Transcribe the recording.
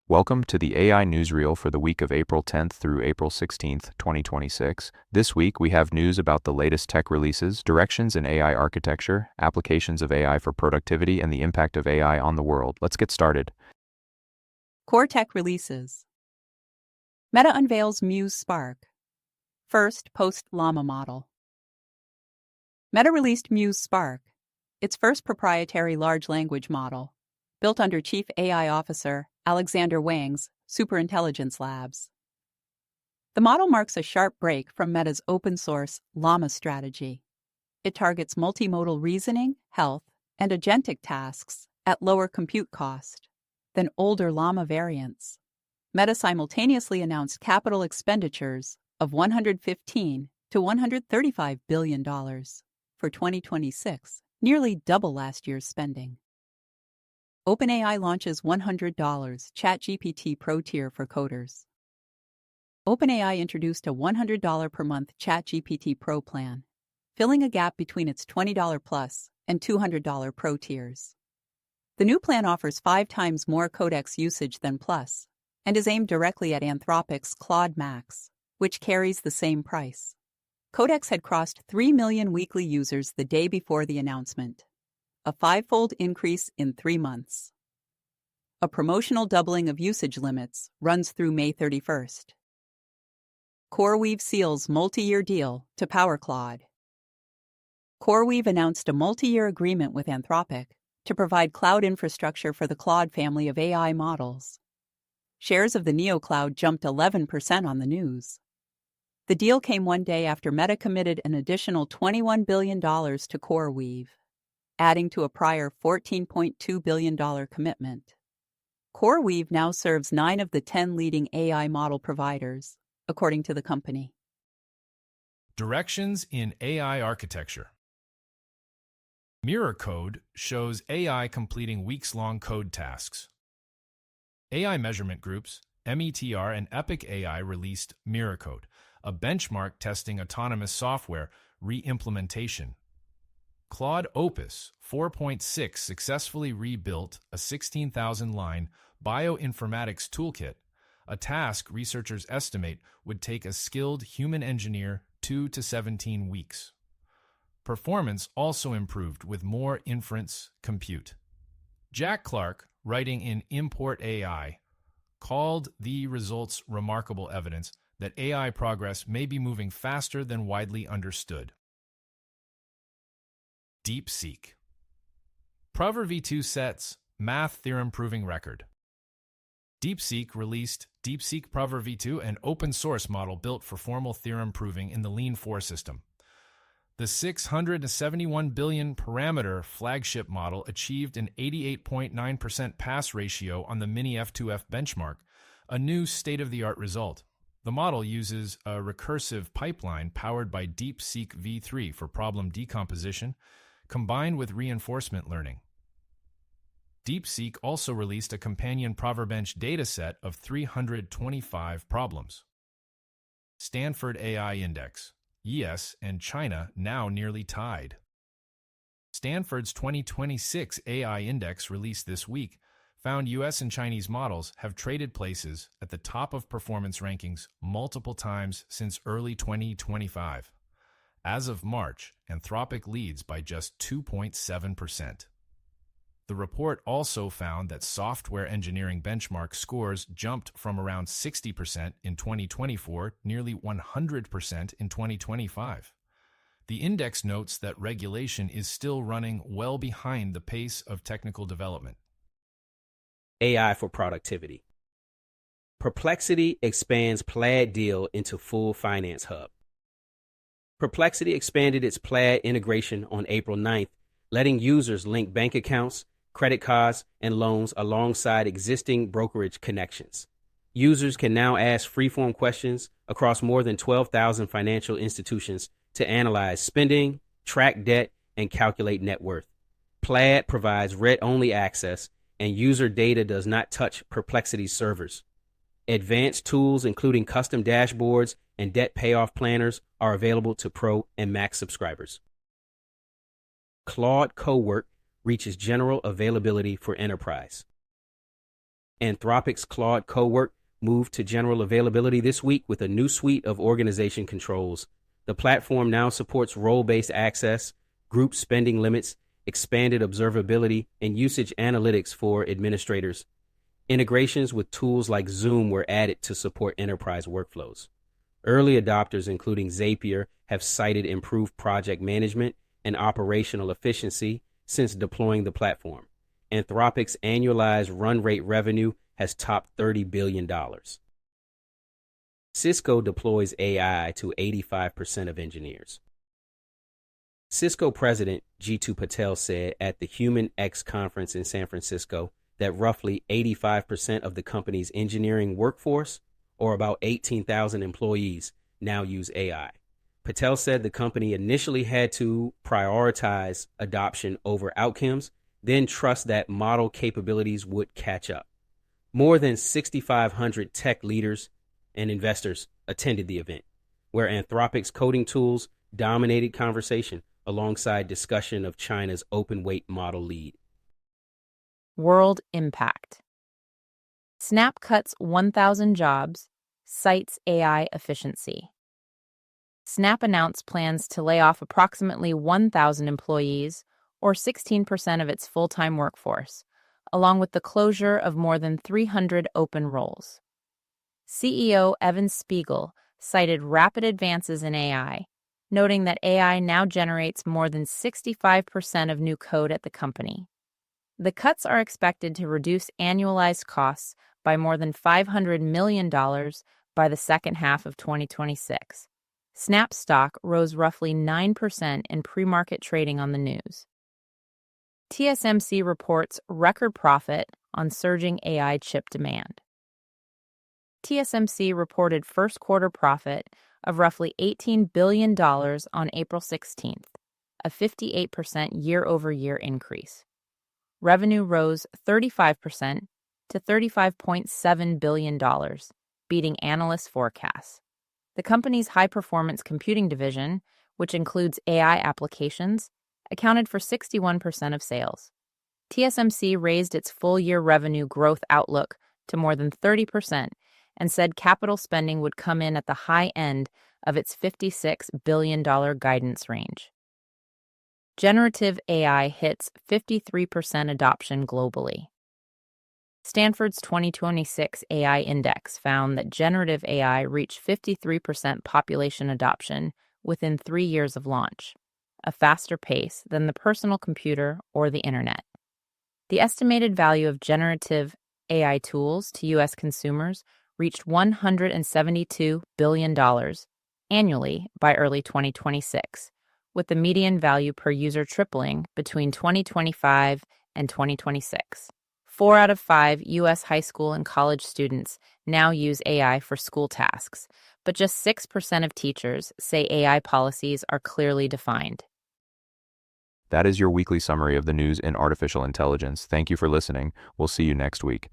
Welcome to the AI Newsreel for the week of April 10th through April 16th, 2026. This week, we have news about the latest tech releases, directions in AI architecture, applications of AI for productivity, and the impact of AI on the world. Let's get started. Core tech releases. Meta unveils Muse Spark. First post-Llama model. Meta released Muse Spark, its first proprietary large language model, built under Chief AI Officer Alexander Wang's Superintelligence Labs. The model marks a sharp break from Meta's open-source Llama strategy. It targets multimodal reasoning, health, and agentic tasks at lower compute cost than older Llama variants. Meta simultaneously announced capital expenditures of $115 to $135 billion for 2026, nearly double last year's spending. OpenAI launches $100 ChatGPT Pro tier for coders. OpenAI introduced a $100 per month ChatGPT Pro plan, filling a gap between its $20 Plus and $200 Pro tiers. The new plan offers 5 times more codex usage than Plus and is aimed directly at Anthropic's Claude Max, which carries the same price. Codex had crossed 3 million weekly users the day before the announcement, a 5-fold increase in 3 months. A promotional doubling of usage limits runs through May 31st. CoreWeave seals multi-year deal to power Claude. CoreWeave announced a multi-year agreement with Anthropic to provide cloud infrastructure for the Claude family of AI models. Shares of the NeoCloud jumped 11% on the news. The deal came one day after Meta committed an additional $21 billion to CoreWeave, adding to a prior $14.2 billion commitment. CoreWeave now serves 9 of the 10 leading AI model providers, according to the company. Directions in AI architecture. Mirror Code shows AI completing weeks-long code tasks. AI measurement groups, METR and Epic AI released Mirror Code, a benchmark testing autonomous software re-implementation. Claude Opus 4.6 successfully rebuilt a 16,000-line bioinformatics toolkit, a task researchers estimate would take a skilled human engineer 2 to 17 weeks. Performance also improved with more inference compute. Jack Clark, writing in Import AI, called the results remarkable evidence that AI progress may be moving faster than widely understood. DeepSeek. Prover v2 sets math theorem proving record. DeepSeek released DeepSeek Prover v2, an open-source model built for formal theorem proving in the Lean 4 system. The 671 billion parameter flagship model achieved an 88.9% pass ratio on the Mini F2F benchmark, a new state-of-the-art result. The model uses a recursive pipeline powered by DeepSeek v3 for problem decomposition, combined with reinforcement learning. DeepSeek also released a companion ProverBench dataset of 325 problems. Stanford AI Index. US and China now nearly tied. Stanford's 2026 AI Index released this week found US and Chinese models have traded places at the top of performance rankings multiple times since early 2025. As of March, Anthropic leads by just 2.7%. The report also found that software engineering benchmark scores jumped from around 60% in 2024 nearly 100% in 2025. The index notes that regulation is still running well behind the pace of technical development. AI for productivity. Perplexity expands Plaid deal into full finance hub. Perplexity expanded its Plaid integration on April 9th, letting users link bank accounts, credit cards, and loans alongside existing brokerage connections. Users can now ask freeform questions across more than 12,000 financial institutions to analyze spending, track debt, and calculate net worth. Plaid provides read-only access, and user data does not touch Perplexity's servers. Advanced tools, including custom dashboards and debt payoff planners, are available to Pro and Max subscribers. Claude Cowork reaches general availability for enterprise. Anthropic's Claude Cowork moved to general availability this week with a new suite of organization controls. The platform now supports role-based access, group spending limits, expanded observability, and usage analytics for administrators. Integrations with tools like Zoom were added to support enterprise workflows. Early adopters, including Zapier, have cited improved project management and operational efficiency since deploying the platform. Anthropic's annualized run rate revenue has topped $30 billion. Cisco deploys AI to 85% of engineers. Cisco President Jeetu Patel said at the Human X conference in San Francisco that roughly 85% of the company's engineering workforce, or about 18,000 employees, now use AI. Patel said the company initially had to prioritize adoption over outcomes, then trust that model capabilities would catch up. More than 6,500 tech leaders and investors attended the event, where Anthropic's coding tools dominated conversation alongside discussion of China's open weight model lead. World impact. Snap cuts 1,000 jobs, cites AI efficiency. Snap announced plans to lay off approximately 1,000 employees, or 16% of its full-time workforce, along with the closure of more than 300 open roles. CEO Evan Spiegel cited rapid advances in AI, noting that AI now generates more than 65% of new code at the company. The cuts are expected to reduce annualized costs by more than $500 million by the second half of 2026. Snap stock rose roughly 9% in pre-market trading on the news. TSMC reports record profit on surging AI chip demand. TSMC reported first quarter profit of roughly $18 billion on April 16th, a 58% year-over-year increase. Revenue rose 35% to $35.7 billion, beating analyst forecasts. The company's high-performance computing division, which includes AI applications, accounted for 61% of sales. TSMC raised its full-year revenue growth outlook to more than 30% and said capital spending would come in at the high end of its $56 billion guidance range. Generative AI hits 53% adoption globally. Stanford's 2026 AI Index found that generative AI reached 53% population adoption within 3 years of launch, a faster pace than the personal computer or the internet. The estimated value of generative AI tools to U.S. consumers reached $172 billion annually by early 2026, with the median value per user tripling between 2025 and 2026. 4 out of 5 U.S. high school and college students now use AI for school tasks, but just 6% of teachers say AI policies are clearly defined. That is your weekly summary of the news in artificial intelligence. Thank you for listening. We'll see you next week.